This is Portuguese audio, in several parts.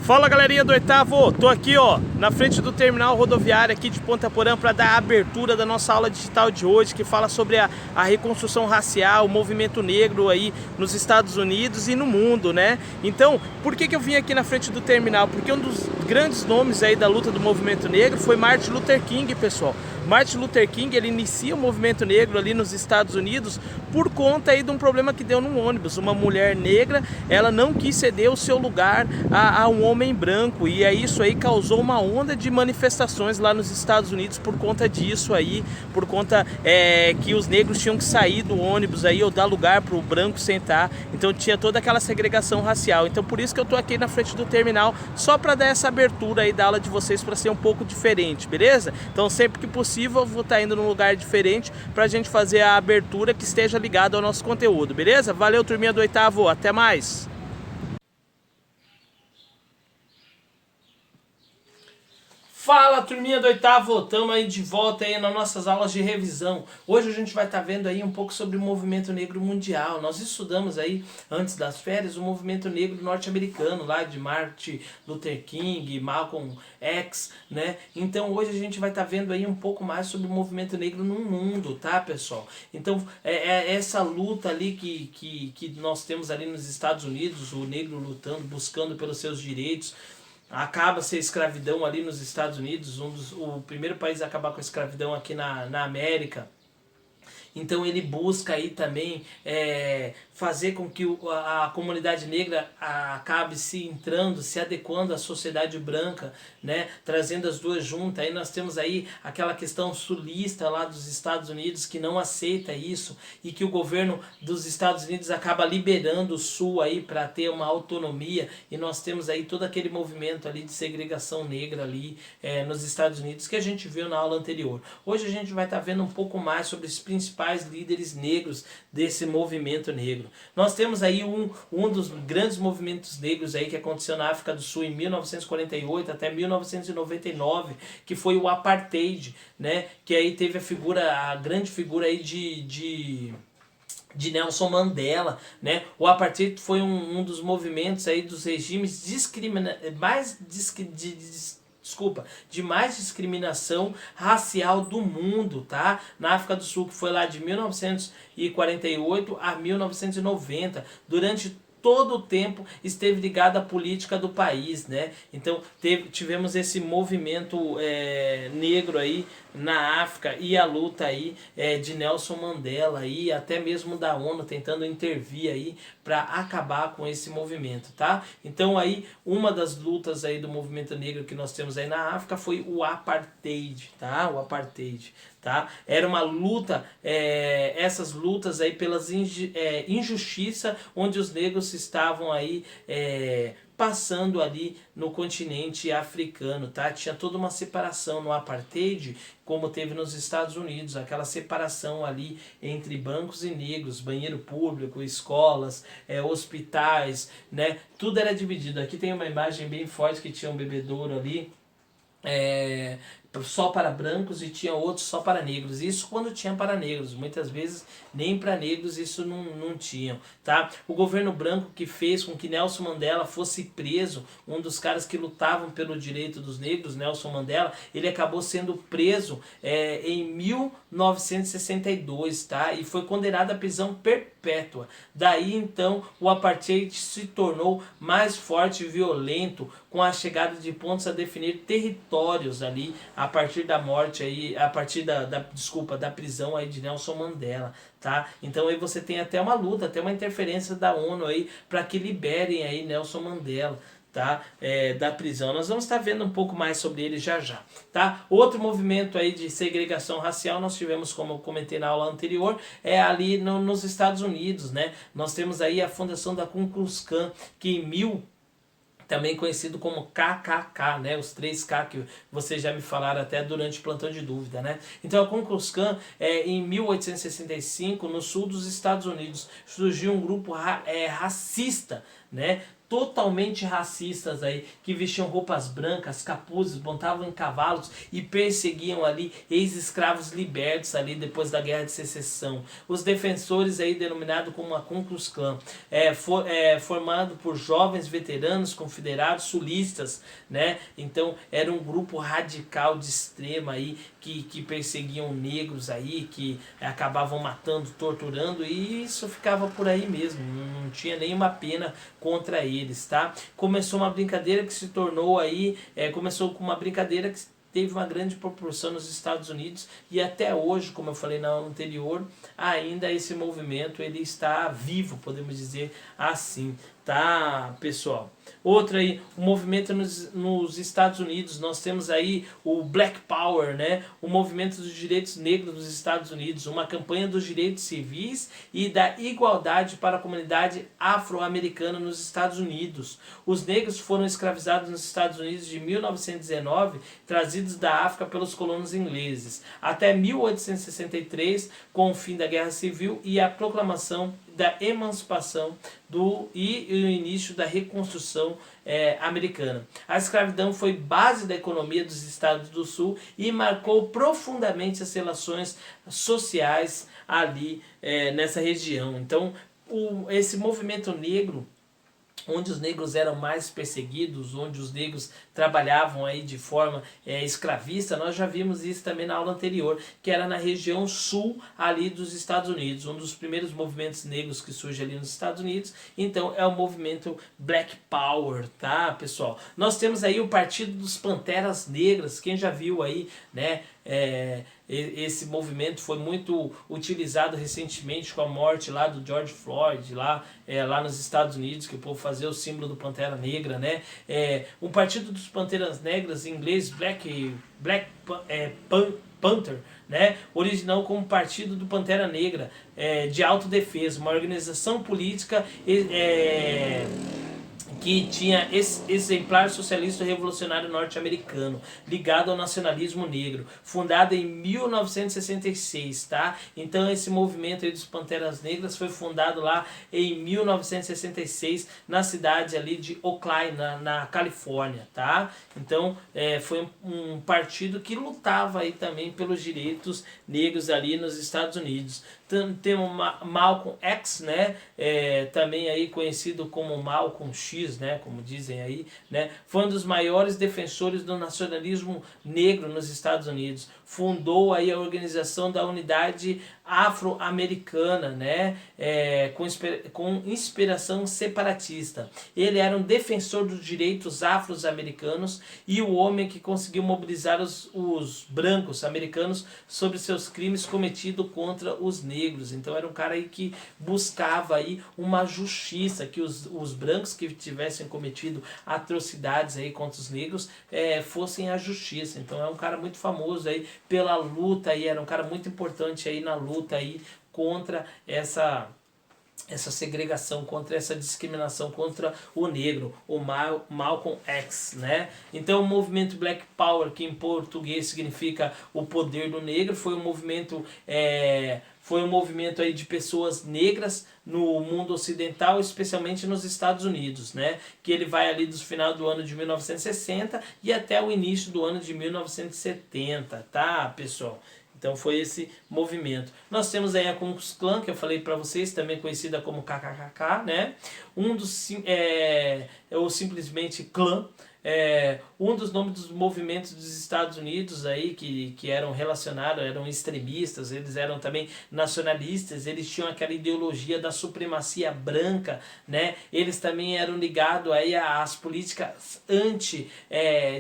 Fala galerinha do oitavo, tô aqui na frente do terminal rodoviário aqui de Ponta Porã para dar a abertura da nossa aula digital de hoje, que fala sobre a reconstrução racial, o movimento negro aí nos Estados Unidos e no mundo, né? Então, por que eu vim aqui na frente do terminal? Porque um dos grandes nomes aí da luta do movimento negro foi Martin Luther King, pessoal. Martin Luther King, ele inicia o movimento negro ali nos Estados Unidos por conta aí de um problema que deu num ônibus. Uma mulher negra, ela não quis ceder o seu lugar a um homem branco, e aí isso aí causou uma onda de manifestações lá nos Estados Unidos por conta disso aí, por conta que os negros tinham que sair do ônibus aí ou dar lugar para o branco sentar. Então tinha toda aquela segregação racial. Então por isso que eu tô aqui na frente do terminal, só para dar essa abertura aí da aula de vocês, para ser um pouco diferente, beleza? Então sempre que possível eu vou estar indo num lugar diferente para a gente fazer a abertura que esteja ligada ao nosso conteúdo, beleza? Valeu, turminha do oitavo, até mais! Fala, turminha do oitavo, estamos aí de volta aí nas nossas aulas de revisão. Hoje a gente vai estar vendo aí um pouco sobre o movimento negro mundial. Nós estudamos aí, antes das férias, o movimento negro norte-americano, lá de Martin Luther King, Malcolm X, né? Então hoje a gente vai estar vendo aí um pouco mais sobre o movimento negro no mundo, tá, pessoal? Então essa luta ali que nós temos ali nos Estados Unidos, o negro lutando, buscando pelos seus direitos. Acaba-se a escravidão ali nos Estados Unidos, o primeiro país a acabar com a escravidão aqui na América. Então ele busca aí também fazer com que a comunidade negra acabe se entrando, se adequando à sociedade branca, né? Trazendo as duas juntas. Aí nós temos aí aquela questão sulista lá dos Estados Unidos que não aceita isso, e que o governo dos Estados Unidos acaba liberando o sul aí para ter uma autonomia, e nós temos aí todo aquele movimento ali de segregação negra ali nos Estados Unidos que a gente viu na aula anterior. Hoje a gente vai estar vendo um pouco mais sobre os principais líderes negros desse movimento negro. Nós temos aí um dos grandes movimentos negros aí que aconteceu na África do Sul em 1948 até 1999, que foi o Apartheid, né? Que aí teve a grande figura aí de Nelson Mandela, né? O Apartheid foi um dos movimentos aí dos regimes de mais discriminação racial do mundo, tá? Na África do Sul, que foi lá de 1948 a 1990, durante todo o tempo esteve ligado à política do país, né? Então tivemos esse movimento negro aí na África, e a luta aí de Nelson Mandela e até mesmo da ONU tentando intervir aí para acabar com esse movimento, tá? Então aí uma das lutas aí do movimento negro que nós temos aí na África foi o Apartheid, tá? O Apartheid, tá? Era uma luta, essas lutas aí pelas injustiça, onde os negros estavam aí passando ali no continente africano, tá? Tinha toda uma separação no Apartheid, como teve nos Estados Unidos, aquela separação ali entre brancos e negros, banheiro público, escolas, hospitais, né? Tudo era dividido. Aqui tem uma imagem bem forte que tinha um bebedouro ali, só para brancos, e tinha outros só para negros. Isso quando tinha para negros, muitas vezes nem para negros isso não tinham, tá? O governo branco que fez com que Nelson Mandela fosse preso, um dos caras que lutavam pelo direito dos negros, Nelson Mandela, ele acabou sendo preso em 1962, tá? E foi condenado à prisão perpétua. Daí então o Apartheid se tornou mais forte e violento, com a chegada de pontos a definir territórios ali a partir da morte aí, a partir da prisão aí de Nelson Mandela, tá? Então aí você tem até uma luta, até uma interferência da ONU aí para que liberem aí Nelson Mandela, tá? Da prisão. Nós vamos estar vendo um pouco mais sobre ele já, tá? Outro movimento aí de segregação racial nós tivemos, como eu comentei na aula anterior, ali nos Estados Unidos, né? Nós temos aí a fundação da Ku Klux Klan, que também conhecido como KKK, né? Os 3K que vocês já me falaram até durante o plantão de dúvida, né? Então a Ku Klux Klan, em 1865, no sul dos Estados Unidos, surgiu um grupo racista, né? Totalmente racistas aí, que vestiam roupas brancas, capuzes, montavam em cavalos e perseguiam ali ex-escravos libertos ali depois da Guerra de Secessão. Os defensores aí denominado como a Ku Klux Klan, formado por jovens veteranos confederados sulistas, né? Então era um grupo radical de extrema aí que perseguiam negros aí, que acabavam matando, torturando, e isso ficava por aí mesmo, não tinha nenhuma pena contra eles, tá? Começou uma brincadeira que se tornou aí, começou com uma brincadeira que teve uma grande proporção nos Estados Unidos e até hoje, como eu falei na aula anterior, ainda esse movimento ele está vivo, podemos dizer assim, tá, pessoal? Outra aí, o movimento nos Estados Unidos, nós temos aí o Black Power, né? O movimento dos direitos negros nos Estados Unidos, uma campanha dos direitos civis e da igualdade para a comunidade afro-americana nos Estados Unidos. Os negros foram escravizados nos Estados Unidos de 1919, trazidos da África pelos colonos ingleses, até 1863, com o fim da Guerra Civil e a proclamação da emancipação e o início da reconstrução americana. A escravidão foi base da economia dos Estados do Sul e marcou profundamente as relações sociais ali nessa região. Então, esse movimento negro, onde os negros eram mais perseguidos, onde os negros trabalhavam aí de forma escravista, nós já vimos isso também na aula anterior, que era na região sul ali dos Estados Unidos, um dos primeiros movimentos negros que surge ali nos Estados Unidos. Então é o movimento Black Power, tá, pessoal? Nós temos aí o Partido dos Panteras Negras, quem já viu aí, né? Esse movimento foi muito utilizado recentemente com a morte lá do George Floyd, lá nos Estados Unidos, que o povo fazia o símbolo do Pantera Negra, né? O Partido dos Panteras Negras, em inglês Black Panther, né? Original como Partido do Pantera Negra, de autodefesa, uma organização política que tinha exemplar socialista revolucionário norte-americano, ligado ao nacionalismo negro, fundado em 1966, tá? Então esse movimento aí dos Panteras Negras foi fundado lá em 1966, na cidade ali de Oakland, na Califórnia, tá? Então foi um partido que lutava aí também pelos direitos negros ali nos Estados Unidos. Temos Malcolm X, né? Também aí conhecido como Malcolm X, né? Como dizem aí, né? Foi um dos maiores defensores do nacionalismo negro nos Estados Unidos. Fundou aí a Organização da Unidade Afro-Americana, né? Com inspiração separatista. Ele era um defensor dos direitos afro-americanos e o homem que conseguiu mobilizar os brancos americanos sobre seus crimes cometidos contra os negros. Então era um cara aí que buscava aí uma justiça, que os brancos que tivessem cometido atrocidades aí contra os negros fossem à justiça. Então é um cara muito famoso aí pela luta aí, era um cara muito importante aí na luta aí contra essa segregação, contra essa discriminação contra o negro, o Malcolm X, né? Então o movimento Black Power, que em português significa o poder do negro, foi um movimento aí de pessoas negras no mundo ocidental, especialmente nos Estados Unidos, né? Que ele vai ali do final do ano de 1960 e até o início do ano de 1970, tá, pessoal? Então foi esse movimento. Nós temos aí a Ku Klux Klan, que eu falei para vocês, também conhecida como KKK, né? Ou simplesmente clã. Um dos nomes dos movimentos dos Estados Unidos aí que eram relacionados, eram extremistas, eles eram também nacionalistas, eles tinham aquela ideologia da supremacia branca, né? Eles também eram ligados aí às políticas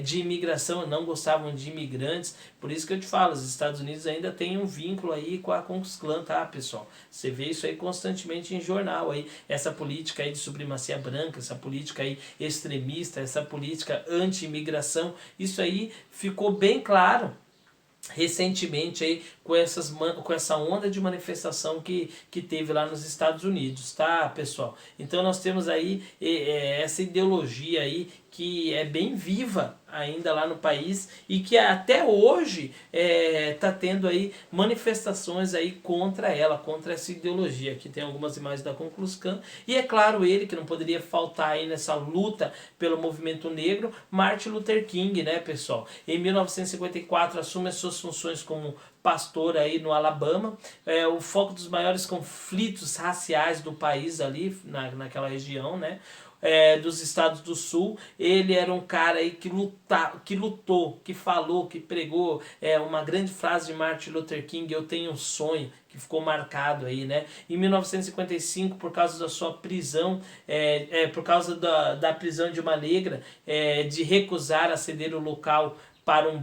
de imigração, não gostavam de imigrantes. Por isso que eu te falo, os Estados Unidos ainda tem um vínculo aí com a Ku Klux Klan, tá, pessoal? Você vê isso aí constantemente em jornal aí, essa política aí de supremacia branca, essa política aí extremista, essa política anti-imigração, isso aí ficou bem claro recentemente aí com essa onda de manifestação que teve lá nos Estados Unidos, tá, pessoal? Então nós temos aí essa ideologia aí que é bem viva ainda lá no país e que até hoje tá tendo aí manifestações aí contra ela, contra essa ideologia. Aqui tem algumas imagens da Ku Klux Klan e é claro ele que não poderia faltar aí nessa luta pelo movimento negro, Martin Luther King, né, pessoal? Em 1954 assume as suas funções como pastor aí no Alabama, o foco dos maiores conflitos raciais do país ali naquela região, né? Dos estados do sul. Ele era um cara aí que lutou, que falou, que pregou uma grande frase de Martin Luther King: eu tenho um sonho, que ficou marcado aí, né? Em 1955, por causa da sua prisão, por causa da prisão de uma negra, de recusar a ceder o local para um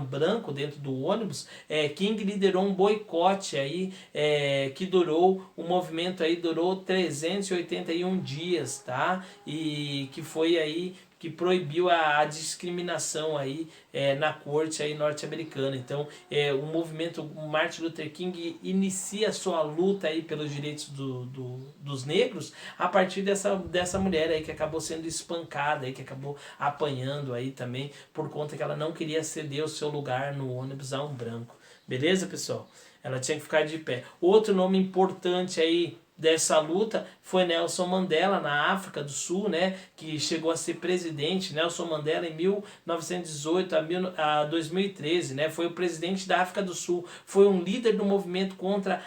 branco dentro do ônibus, King liderou um boicote aí, que durou, o movimento aí durou 381 dias, tá? E que foi aí que proibiu a discriminação aí na corte aí norte-americana. Então, o movimento Martin Luther King inicia a sua luta aí pelos direitos dos negros a partir dessa mulher aí que acabou sendo espancada aí, que acabou apanhando aí também por conta que ela não queria ceder o seu lugar no ônibus a um branco. Beleza, pessoal? Ela tinha que ficar de pé. Outro nome importante aí dessa luta foi Nelson Mandela, na África do Sul, né, que chegou a ser presidente. Nelson Mandela em 1918 a 2013, né, foi o presidente da África do Sul, foi um líder do movimento contra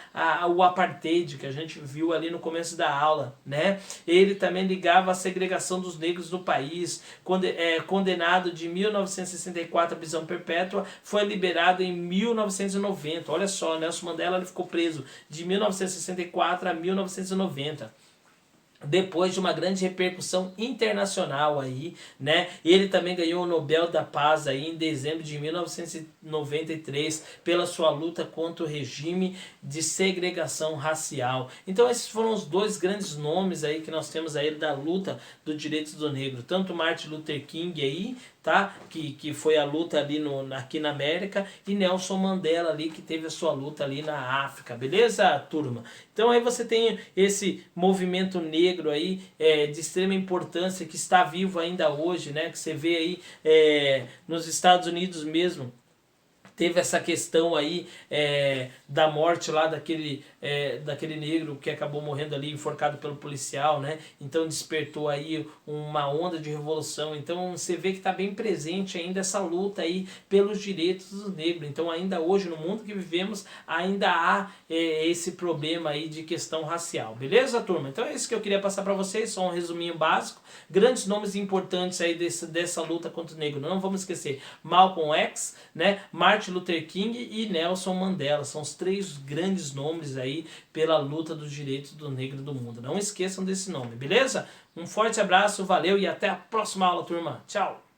o apartheid, que a gente viu ali no começo da aula, né. Ele também ligava a segregação dos negros no país, condenado de 1964 à prisão perpétua, foi liberado em 1990. Olha só, Nelson Mandela ele ficou preso de 1964 a 1990. Depois de uma grande repercussão internacional aí, né? Ele também ganhou o Nobel da Paz aí em dezembro de 1993 pela sua luta contra o regime de segregação racial. Então esses foram os dois grandes nomes aí que nós temos aí da luta dos direitos do negro, tanto Martin Luther King aí, tá? Que foi a luta ali aqui na América, e Nelson Mandela ali, que teve a sua luta ali na África, beleza, turma? Então aí você tem esse movimento negro aí, de extrema importância, que está vivo ainda hoje, né? Que você vê aí nos Estados Unidos mesmo. Teve essa questão aí da morte lá daquele negro que acabou morrendo ali enforcado pelo policial, né? Então despertou aí uma onda de revolução. Então você vê que está bem presente ainda essa luta aí pelos direitos dos negros. Então ainda hoje no mundo que vivemos ainda há esse problema aí de questão racial. Beleza, turma? Então é isso que eu queria passar para vocês, só um resuminho básico. Grandes nomes importantes aí dessa luta contra o negro. Não vamos esquecer Malcolm X, né? Martin Luther King e Nelson Mandela. São os três grandes nomes aí pela luta dos direitos do negro do mundo. Não esqueçam desse nome, beleza? Um forte abraço, valeu e até a próxima aula, turma. Tchau!